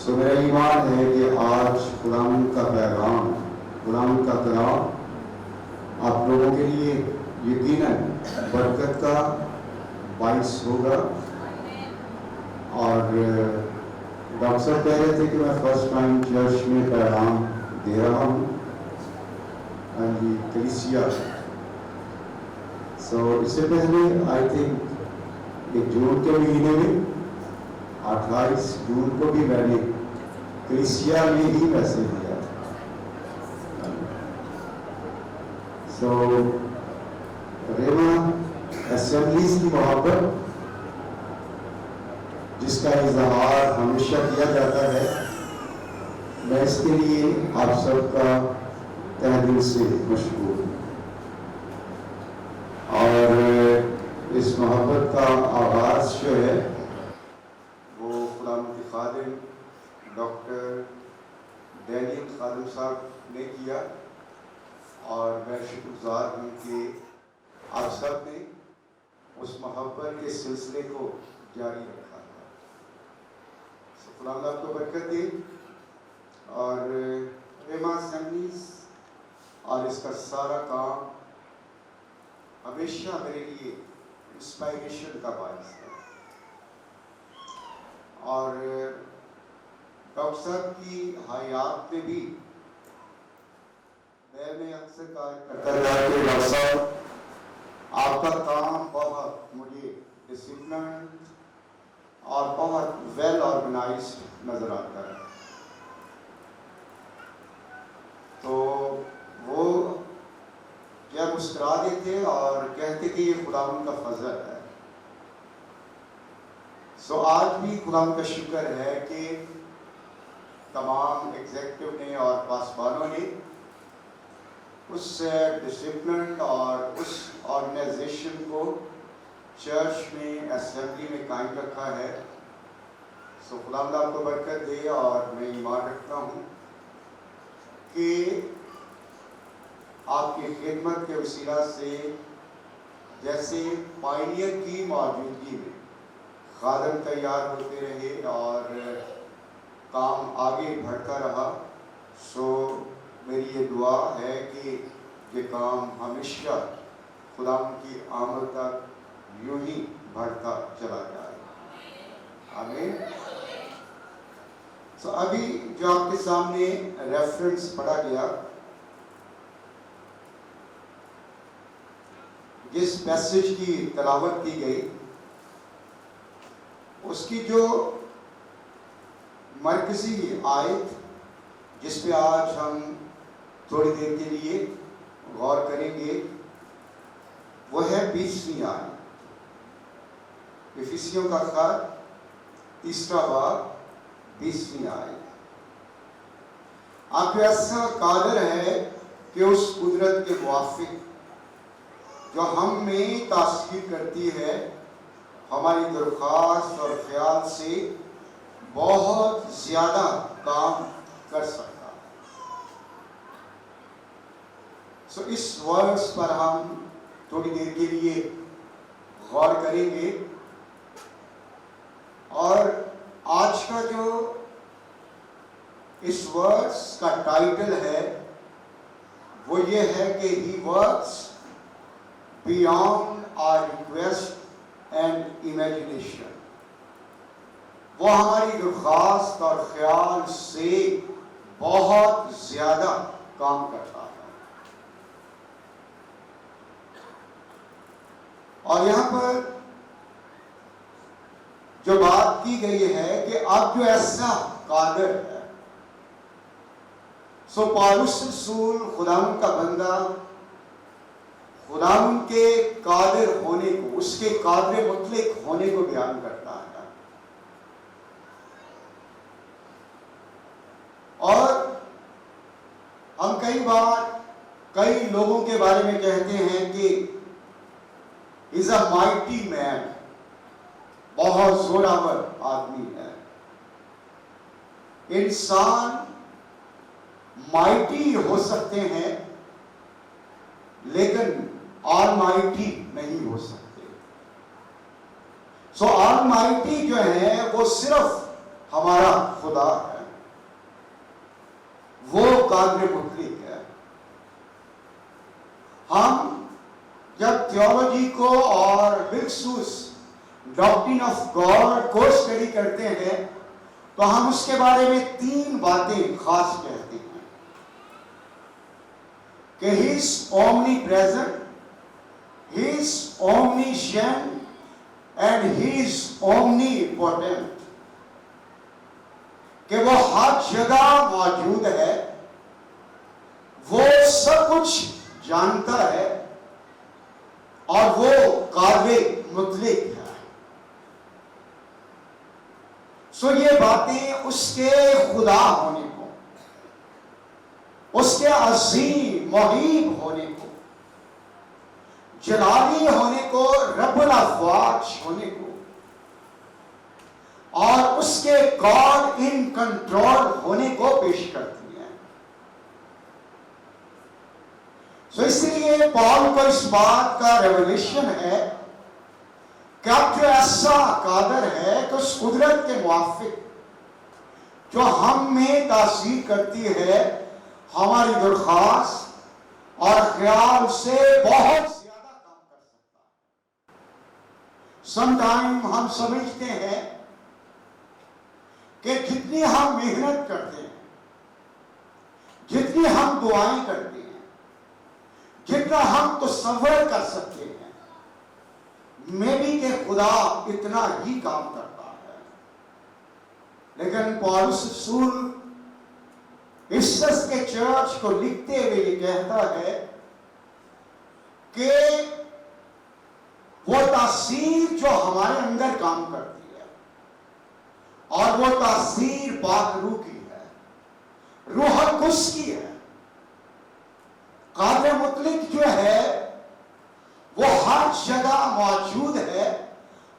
سو میرا ایمان ہے کہ آج قرآن کا پیغام، قرآن کا کلام آپ لوگوں کے لیے یقیناً برکت کا باعث ہوگا. اور ڈاکٹر صاحب کہہ رہے تھے کہ میں فرسٹ ٹائم چرچ میں پیغام دے رہا ہوں کلیسیا. سو اس سے پہلے آئی تھنک 1 جون کے مہینے میں 28 جون کو بھی میں نے کلیسیا میں ہی میسج دیا تھا. سو ریما اسمبلیز کی محبت جس کا اظہار ہمیشہ کیا جاتا ہے، میں اس کے لیے آپ سب کا تہ دل سے مشکور ہوں. اور اس محبت کا آغاز جو ہے وہ خدا کے خادم ڈاکٹر ڈینیل خادم صاحب نے کیا، اور میں شکر گزار ہوں کہ آپ سب نے اس محبت کے سلسلے کو جاری رکھا تھا. خدا آپ کو برکت دے. اور ریما اسمبلیز اور اس کا سارا کام ہمیشہ میرے لیے انسپائریشن کا باعث ہے. اور ڈاکٹر صاحب کی حیات میں بھی میں اکثر کہا کرتا رہا کہ ڈاکٹر صاحب آپ کا کام بہت مجھے ڈسپلن اور بہت ویل آرگنائزڈ نظر آتا ہے. تو وہ کیا مسکرا دیتے اور کہتے کہ یہ خداوند کا فضل ہے. سو آج بھی خداوند کا شکر ہے کہ تمام ایگزیکٹو نے اور پاسبانوں نے اس ڈسپلن اور اس آرگنائزیشن کو چرچ میں اسمبلی میں قائم رکھا ہے. سو خداوند آپ کو برکت دے. اور میں ایمان رکھتا ہوں کہ آپ کی خدمت کے وسیلہ سے جیسے پائنیئر کی موجودگی میں خادم تیار ہوتے رہے اور کام آگے بڑھتا رہا، سو میری یہ دعا ہے کہ یہ کام ہمیشہ خدا کی آمد تک یوں ہی بڑھتا چلا جائے. آمین. سو ابھی جو آپ کے سامنے ریفرنس پڑھا گیا، جس میسج کی تلاوت کی گئی، اس کی جو مرکزی آیت جس پہ آج ہم تھوڑی دیر کے لیے غور کریں گے، وہ ہے 20ویں آیت. افسیوں کا خط 3 باب 20ویں آیت. آپ ایسا قادر ہے کہ اس قدرت کے موافق جو ہم میں تاثیر کرتی ہے، ہماری درخواست اور خیال سے بہت زیادہ کام کر سکتا ہے. سو اس ورڈز پر ہم تھوڑی دیر کے لیے غور کریں گے. اور آج کا جو اس ورڈز کا ٹائٹل ہے وہ یہ ہے کہ he works beyond our request and imagination. وہ ہماری درخواست اور خیال سے بہت زیادہ کام کرتا ہے. اور یہاں پر جو بات کی گئی ہے کہ اب جو ایسا قادر ہے، سو پالوس رسول خداوند کا بندہ خداوند کے قادر ہونے کو، اس کے قادر مطلق ہونے کو بیان کرتا ہے. اور ہم کئی بار کئی لوگوں کے بارے میں کہتے ہیں کہ از اے مائٹی مین، بہت زوراور آدمی ہے. انسان مائٹی ہو سکتے ہیں لیکن آل مائٹی نہیں ہو سکتے. سو آل مائٹی جو ہے وہ صرف ہمارا خدا ہے. وہ قادر مطلق ہے۔ ہم جب تھیولوجی کو اور بالخصوص ڈاکٹرین آف گاڈ کو اسٹڈی کرتے ہیں تو ہم اس کے بارے میں 3 باتیں خاص کہتے ہیں کہ ہی از اومنی پریزنٹ، he is omniscient and he is omnipotent, کہ وہ ہر جگہ موجود ہے، وہ سب کچھ جانتا ہے اور وہ قادر مطلق ہے۔ سو یہ باتیں اس کے خدا ہونے کو، اس کے عظیم محیب ہونے کو، جلالی ہونے کو، رب الافواج ہونے کو، اور اس کے گاڈ ان کنٹرول ہونے کو پیش کرتی ہیں۔ سو اس لیے پال کو اس بات کا ریولیشن ہے کہ اب جو ایسا قادر ہے کہ اس قدرت کے موافق جو ہم میں تاثیر کرتی ہے، ہماری درخواست اور خیال سے بہت زیادہ کام کر سکتا ہے۔ سم ٹائم ہم سمجھتے ہیں کہ جتنی ہم محنت کرتے ہیں، جتنی ہم دعائیں کرتے ہیں، جتنا ہم تصور کر سکتے ہیں، میں بھی کہ خدا اتنا ہی کام کرتا ہے۔ لیکن پولس رسول افسس کے چرچ کو لکھتے ہوئے یہ کہتا ہے کہ وہ تاثیر جو ہمارے اندر کام کرتی ہے، اور وہ تاثیر پاک روح کی ہے، روح القدس کی ہے۔ قادر مطلق جو ہے وہ ہر جگہ موجود ہے،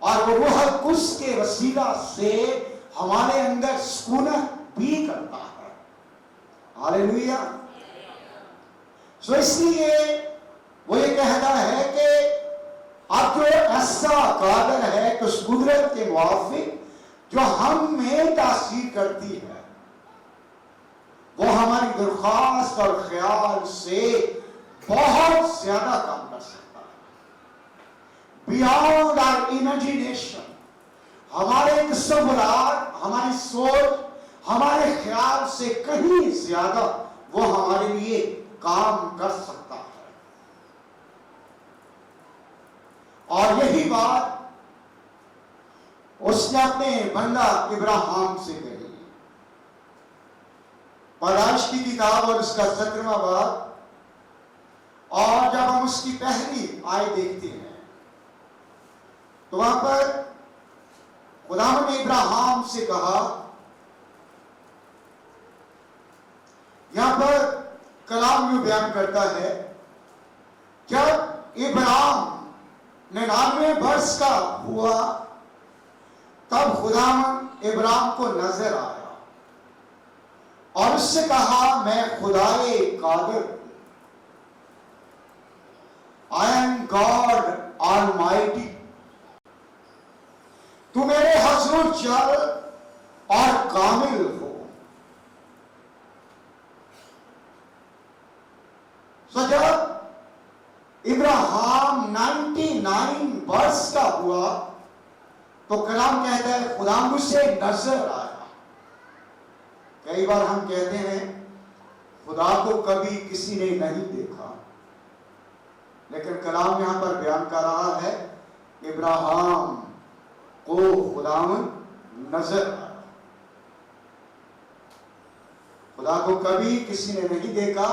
اور وہ روح القدس کے وسیلہ سے ہمارے اندر سکونت بھی کرتا ہے۔ ہاللیلویا۔ سو اس لیے وہ یہ کہتا ہے کہ اب جو ایسا قادر ہے کہ اس قدرت کے موافق جو ہم میں تاثیر کرتی ہے، وہ ہماری درخواست اور خیال سے بہت زیادہ کام کر سکتا ہے۔ بیانڈ آر امیجینیشن، ہمارے تصورات، ہماری سوچ، ہمارے خیال سے کہیں زیادہ وہ ہمارے لیے کام کر سکتا ہے۔ اور یہی بات اس نے اپنے بندہ ابراہیم سے کہی۔ پیدائش کی کتاب اور اس کا 17واں باب، اور جب ہم اس کی پہلی آیت دیکھتے ہیں تو وہاں پر خدا نے ابراہیم سے کہا، یہاں پر کلام یوں بیان کرتا ہے، جب ابراہیم 99 برس کا ہوا تب خدا ابراہیم کو نظر آیا اور اس سے کہا، میں خدائے قادر ہوں، I am God Almighty، تو میرے حضور چل اور کامل ہو۔ سو جب ابراہیم 99 برس کا ہوا تو کلام کہتا ہے خدا مجھ سے نظر آیا۔ کئی بار ہم کہتے ہیں خدا کو کبھی کسی نے نہیں دیکھا، لیکن کلام یہاں پر بیان کر رہا ہے ابراہیم کو خداوند نظر آیا۔ خدا کو کبھی کسی نے نہیں دیکھا،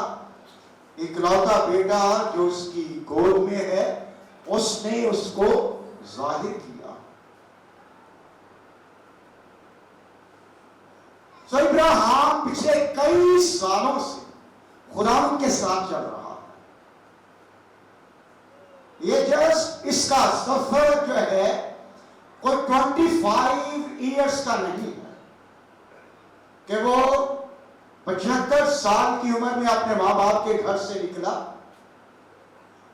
اکلوتا بیٹا جو اس کی گود میں ہے اس نے اس کو ظاہر کیا۔ سو ابراہیم پچھلے کئی سالوں سے خداوند کے ساتھ چل رہا ہے۔ یہ جسٹ اس کا سفر جو ہے کوئی 25 ایئرس کا نہیں ہے کہ وہ 75 سال کی عمر میں اپنے ماں باپ کے گھر سے نکلا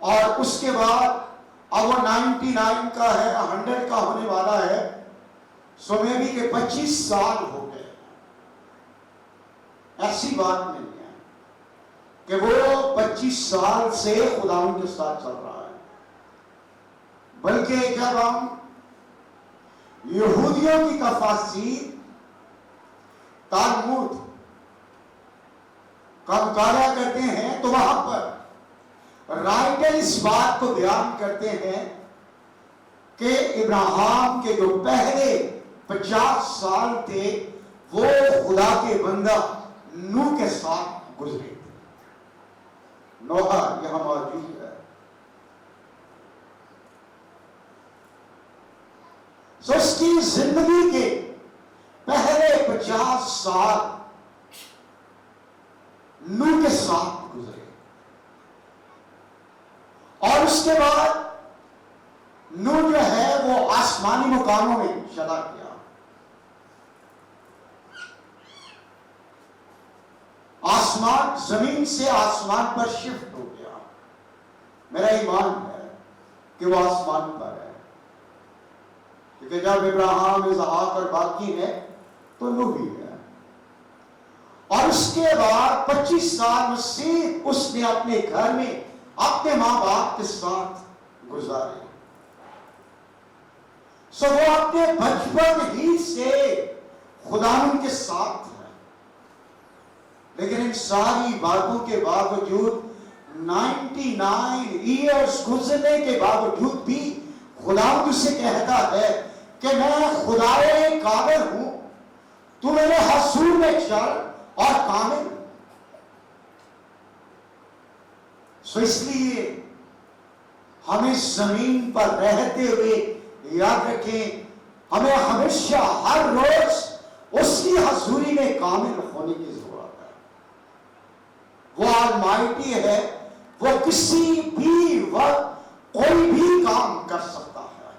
اور اس کے بعد اب وہ 99 کا ہے، 100 کا ہونے والا ہے، سو میں بھی کہ 25 سال ہو گئے۔ ایسی بات نہیں ہے۔ کہ وہ 25 سال سے خداوند کے ساتھ چل رہا ہے، بلکہ جب ہم یہودیوں کی تفاسیر تالمود کا مطالعہ کرتے ہیں تو وہاں پر رائٹر اس بات کو بیان کرتے ہیں کہ ابراہیم کے جو پہلے 50 سال تھے وہ خدا کے بندہ نوح کے ساتھ گزرے تھے۔ نوح یہاں موجود ہے۔ سو اس کی زندگی کے پہلے 50 سال نوح کے ساتھ گزرے، اور اس کے بعد نوح جو ہے وہ آسمانی مقاموں میں چلا گیا۔ آسمان زمین سے آسمان پر شفٹ ہو گیا۔ میرا ایمان ہے کہ وہ آسمان پر ہے، کیونکہ جب ابراہیم، اسحاق اور باقی ہے تو نوح بھی ہے۔ اور اس کے بعد 25 سال مسیح اس نے اپنے گھر میں اپنے ماں باپ کے ساتھ گزارے۔ سو وہ اپنے بچپن ہی سے خداوند کے ساتھ ہے، لیکن ان ساری باتوں کے باوجود 99 ایئرز گزرنے کے باوجود بھی خداوند اسے کہتا ہے کہ میں خدائے قادر ہوں، تو میرے حضور میں چل اور کامل۔ سو اس لیے ہمیں زمین پر رہتے ہوئے یاد رکھیں، ہمیں ہمیشہ ہر روز اس کی حضوری میں کامل ہونے کی ضرورت ہے۔ وہ آلمائٹی ہے، وہ کسی بھی وقت کوئی بھی کام کر سکتا ہے۔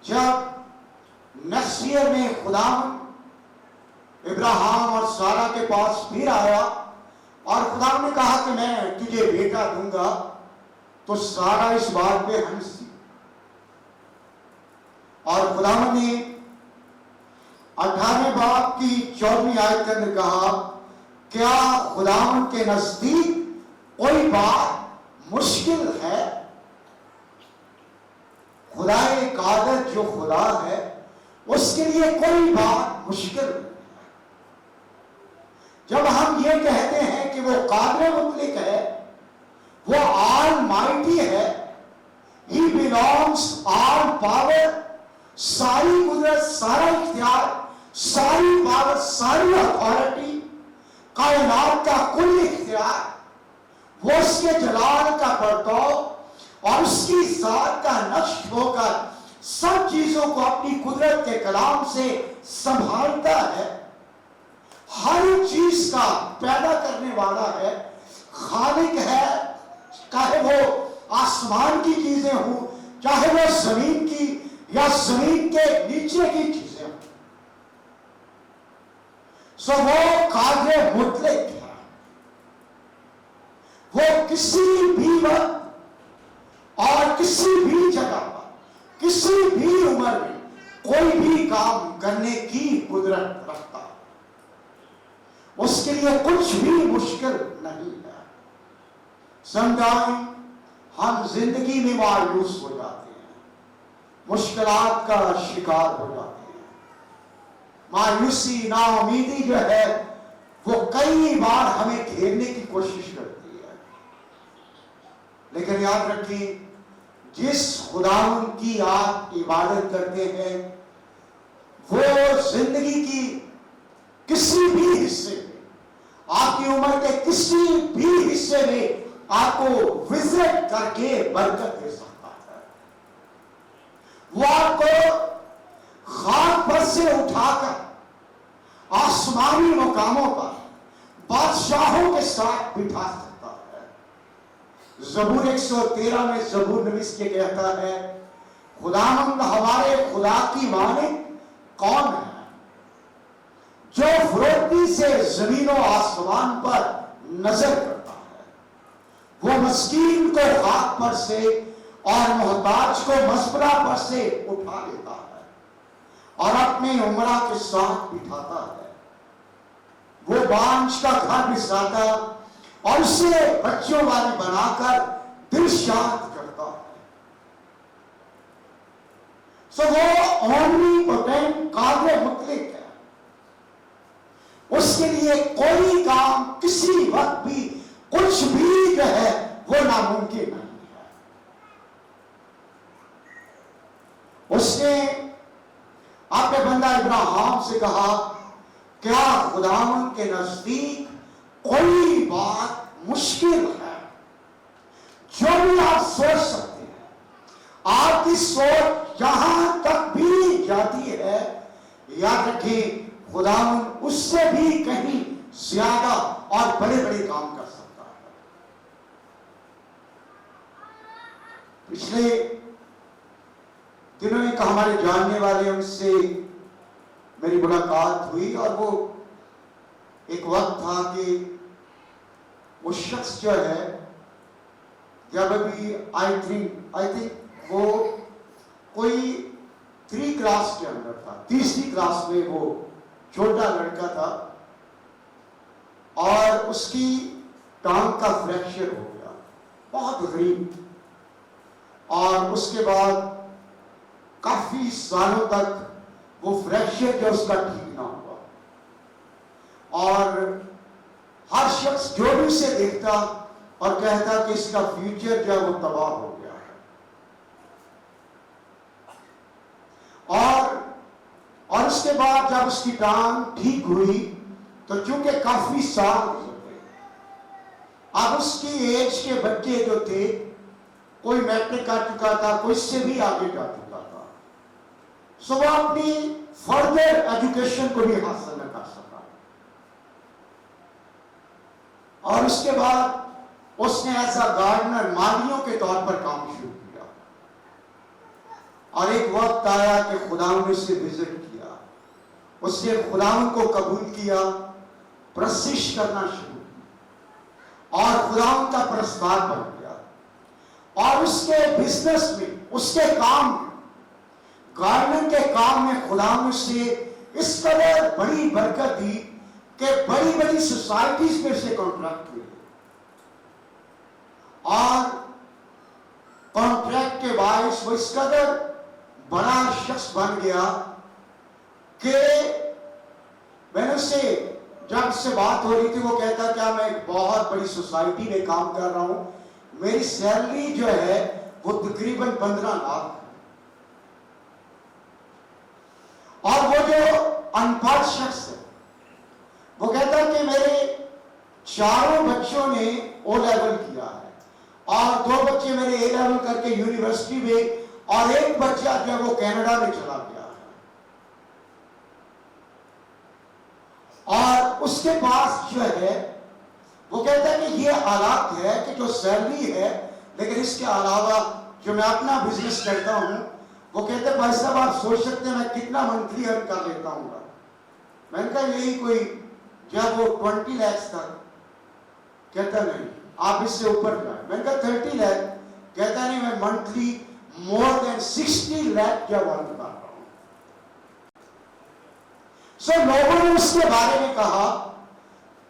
جب نیکسٹ ایئر میں خداوند ابراہیم اور سارہ کے پاس پھر آیا اور خداوند نے کہا کہ میں تجھے بیٹا دوں گا، تو سارہ اس بات پہ ہنسی، اور خداوند نے 18 باب کی 14 آیت کے اندر کہا، کیا خداوند کے نزدیک کوئی بات مشکل ہے؟ خدائے قادر جو خدا ہے اس کے لیے کوئی بات مشکل نہیں۔ جب ہم یہ کہتے ہیں کہ وہ قادر مطلق ہے، وہ آل مائٹی ہے، ہی belongs all power، ساری قدرت، سارا اختیار، ساری پاور، ساری اتھارٹی، کائنات کا کل اختیار، وہ اس کے جلال کا پرتو اور اس کی ذات کا نقش ہو کر سب چیزوں کو اپنی قدرت کے کلام سے سنبھالتا ہے، ہر چیز کا پیدا کرنے والا ہے، خالق ہے، چاہے وہ آسمان کی چیزیں ہوں، چاہے وہ زمین کی یا زمین کے نیچے کی چیزیں ہوں۔ سو وہ قادر مطلق ہے، وہ کسی بھی وقت اور کسی بھی جگہ پر، کسی بھی عمر میں کوئی بھی کام کرنے کی قدرت رکھتا ہے، اس کے لیے کچھ بھی مشکل نہیں ہے۔ سمجھائیں ہم زندگی میں مایوس ہو جاتے ہیں، مشکلات کا شکار ہو جاتے ہیں، مایوسی، نا امیدی جو ہے وہ کئی بار ہمیں گھیرنے کی کوشش کرتی ہے، لیکن یاد رکھیں جس خداوند کی آپ عبادت کرتے ہیں وہ زندگی کی کسی بھی حصے میں، آپ کی عمر کے کسی بھی حصے میں آپ کو وزٹ کر کے برکت دے سکتا ہے۔ وہ آپ کو خاک پر سے اٹھا کر آسمانی مقاموں پر بادشاہوں کے ساتھ بٹھا سکتا ہے۔ زبور 113 میں زبور نویس کے کہتا ہے، خداوند ہمارے خدا کی مانند کون ہے جو فروختی سے زمین و آسمان پر نظر کرتا ہے؟ وہ مسکین کو خاک پر سے اور محتاج کو مزبلہ پر سے اٹھا لیتا ہے اور اپنے عمرہ کے ساتھ بٹھاتا ہے۔ وہ بانج کا گھر بساتا اور اسے بچوں والی بنا کر دل شاد کرتا ہے. سو وہ اومنی پوٹینٹ قادر مطلق ہے. اس کے لیے کوئی کام کسی وقت بھی کچھ بھی جو ہے وہ ناممکن نہیں ہے. اس نے اپنے بندہ ابراہیم سے کہا کیا خداوند کے نزدیک کوئی بات مشکل ہے؟ جو بھی آپ سوچ سکتے ہیں. آپ کی سوچ جہاں تک بھی جاتی ہے یاد رکھیں خداوند اس سے بھی کہیں زیادہ اور بڑے بڑے کام کر سکتا ہے. پچھلے دنوں ایک ہمارے جاننے والے ان سے میری ملاقات ہوئی اور وہ ایک وقت تھا کہ وہ شخص جو ہے جب ابھی آئی تھنک وہ کوئی 3 کلاس کے اندر تھا, 3ری کلاس میں وہ چھوٹا لڑکا تھا اور اس کی ٹانگ کا فریکچر ہو گیا, بہت غریب, اور اس کے بعد کافی سالوں تک وہ فریکچر جو اس کا ٹھیک نہ ہوا, اور ہر شخص جو بھی اسے دیکھتا اور کہتا کہ اس کا فیوچر جو ہے وہ تباہ ہو گیا ہے. اور اس کے بعد جب اس کی ٹانگ ٹھیک ہوئی تو چونکہ کافی سال گزر گئے, اب اس کی ایج کے بچے جو تھے کوئی میٹرک کر چکا تھا, کوئی اس سے بھی آگے جا چکا تھا, سو وہ اپنی فردر ایجوکیشن کو بھی حاصل نہ کر سکا. اور اس کے بعد اس نے ایسا گارڈنر مالیوں کے طور پر کام شروع کیا, اور ایک وقت آیا کہ خداوند نے اسے وزٹ کیا, اس نے خداوند کو قبول کیا, پرستش کرنا شروع کی اور خداوند کا پرستار بن گیا. اور اس کے بزنس میں, اس کے کام میں, گارڈنر کے کام میں خداوند سے اس قدر بڑی برکت دی کہ بڑی بڑی سوسائٹیز میں سے کانٹریکٹ ہوئے, اور کانٹریکٹ کے باعث وہ اس قدر بڑا شخص بن گیا کہ میں نے اسے جب اس سے بات ہو رہی تھی وہ کہتا کیا میں ایک بہت بڑی سوسائٹی میں کام کر رہا ہوں, میری سیلری جو ہے وہ تقریباً 15 لاکھ, اور وہ جو ان پڑھ شخص ہے وہ کہتا کہ میرے 4 بچوں نے او لیول کیا ہے, اور 2 بچے میرے اے لیول کر کے یونیورسٹی میں, اور ایک بچہ جو ہے وہ کینیڈا میں چلا گیا ہے, اور اس کے پاس جو ہے وہ کہتا ہے کہ یہ حالات ہے کہ جو سیلری ہے لیکن اس کے علاوہ جو میں اپنا بزنس کرتا ہوں, وہ کہتے ہیں بھائی صاحب آپ سوچ سکتے ہیں میں کتنا منتھلی ارن کر لیتا ہوں گا. میں نے کہا یہی کوئی جب وہ 20 لاکھ تک, کہتا نہیں آپ اس سے اوپر جائیں. میں نے کہا 30 لاکھ, کہتا نہیں میں منتھلی مور دین 60 لاکھ جب ارن کر رہا ہوں. سو لوگوں نے اس کے بارے میں کہا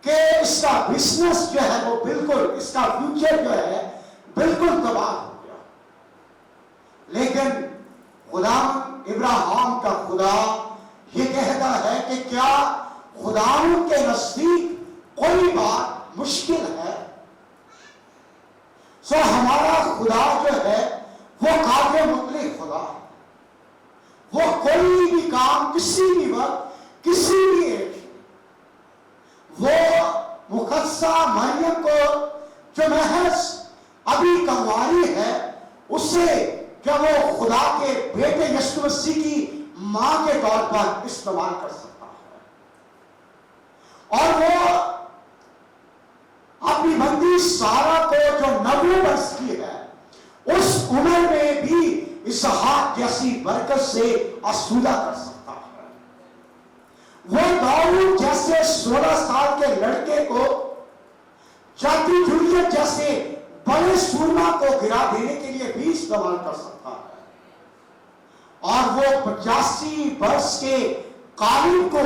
کہ اس کا بزنس جو ہے وہ بالکل, اس کا فیوچر جو ہے بالکل تباہ ہو گیا. لیکن خداوند ابراہیم کا خدا یہ کہتا ہے کہ کیا خداوند کے نزدیک کوئی بات مشکل ہے؟ سو ہمارا خدا جو ہے وہ قادر مطلق خدا ہے. وہ کوئی بھی کام کسی بھی وقت کسی بھی ایج, وہ مقدسہ مریم کو جو محض ابھی کنواری ہے اسے جب وہ خدا کے بیٹے یسوع مسیح کی ماں کے طور پر استعمال کر سکتا ہے, اور وہ اپنی بندی سارا کو جو 90 برس کی ہے اس عمر میں بھی اسحاق جیسی برکت سے آسودہ کر سکتا ہے. وہ داؤد جیسے 16 سال کے لڑکے کو جاتی جولیت جیسے بڑے سورما کو گرا دینے کے لیے بھی استعمال کر سکتا ہے, اور وہ 85 برس کے قالب کو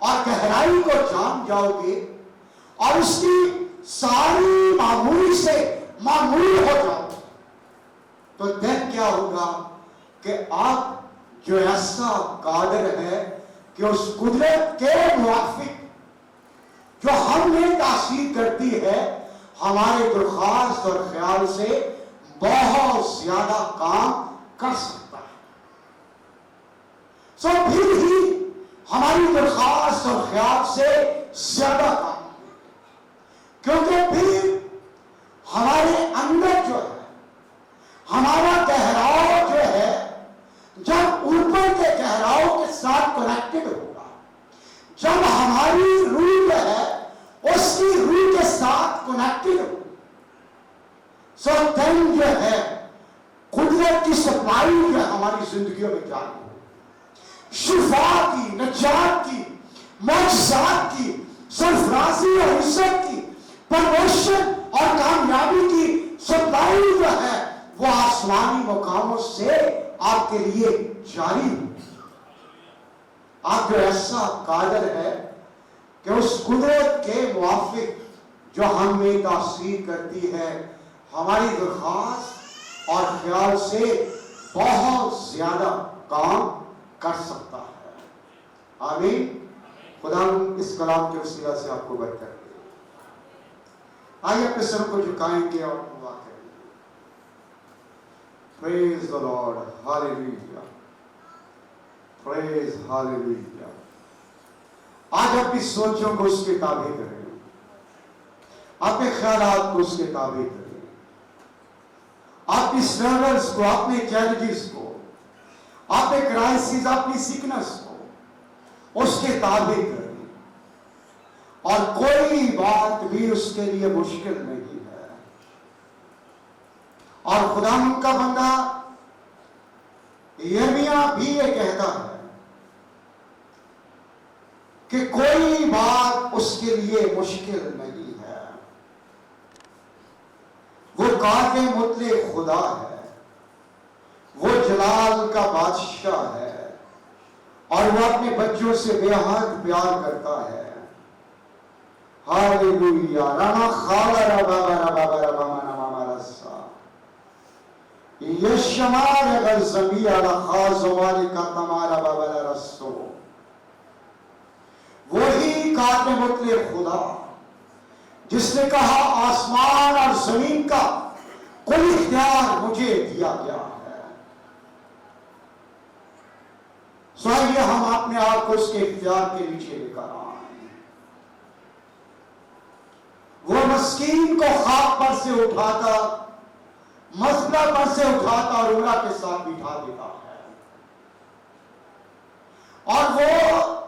اور گہرائی کو جان جاؤ گے اور اس کی ساری معمولی سے معمول ہو جاؤ گے، تو دن کیا ہوگا کہ آپ جو ایسا قادر ہے کہ اس قدرت کے موافق جو ہم میں تاثیر کرتی ہے ہمارے درخواست اور خیال سے بہت زیادہ کام کر سکتا ہے۔ سو پھر ہی ہماری درخواست اور خیال سے زیادہ کام، کیونکہ پھر ہمارے اندر جو ہے ہمارا گہراؤ جو ہے جب اوپر کے گہراؤ کے ساتھ کنیکٹڈ ہوگا، جب ہماری روح جو ہے اس کی روح کے ساتھ کنیکٹڈ ہوگا، سو دن جو ہے قدرت کی سپلائی جو ہے ہماری زندگیوں میں جاری ہو، شفا کی، نجات کی، معجزات کی، سرفرازی اور عزت کی، پروموشن اور کامیابی کی سپلائی جو ہے وہ آسمانی مقاموں سے آپ کے لیے جاری ہو۔ آپ جو ایسا قادر ہے کہ اس قدرت کے موافق جو ہم میں تاثیر کرتی ہے ہماری درخواست اور خیال سے بہت زیادہ کام کر سکتا ہے۔ آمین۔ خدا اس کلام کے وسیلہ سے آپ کو برکت دے۔ آئیے اپنے سر کو جھکائیں گے اور دعا کریں گے۔ Praise the Lord. Hallelujah. Praise Hallelujah. آج اپنی سوچوں کو اس کے تابع کریں، اپنے خیالات کو اس کے تابع کریں، اپنی سٹرگلز کو، اپنے چیلنجز کو، اپنے کرائسس، اپنی سکنس کو اس کے تابع کریں، اور کوئی بات بھی اس کے لیے مشکل نہیں ہے۔ اور خدا ان کا بندہ یرمیہ بھی یہ کہتا ہے کہ کوئی بات اس کے لیے مشکل نہیں ہے۔ وہ قادر مطلق خدا ہے، وہ جلال کا بادشاہ ہے، اور وہ اپنے بچوں سے بے حد پیار کرتا ہے۔ ہاللویا۔ رانا خالا ربا ربا ربا ماما رسا یشمار غزمی علی خازوال کا تمہارا بابا رسو۔ وہی قادر مطلق خدا جس نے کہا آسمان اور زمین کا کل اختیار مجھے دیا گیا ہے۔ سو آئیے ہم اپنے آپ کو اس کے اختیار کے نیچے لے کر آئیں۔ وہ مسکین کو خاک پر سے اٹھاتا، مسئلہ پر سے اٹھاتا اور اولا کے ساتھ بٹھا دیتا ہے، اور وہ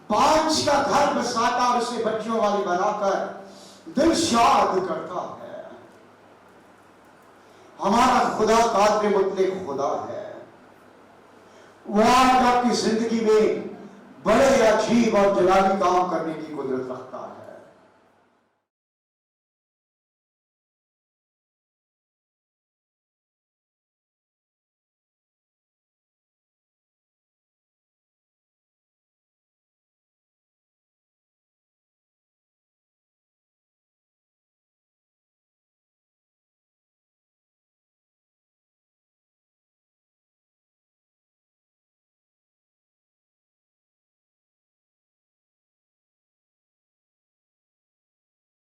بانجھ کا گھر بساتا اور اسے بچوں والی بنا کر دل شاد کرتا ہے۔ ہمارا خدا قادر مطلق خدا ہے۔ وہ آج آپ کی زندگی میں بڑے عجیب اور جلالی کام کرنے کی قدرت رکھتا ہے۔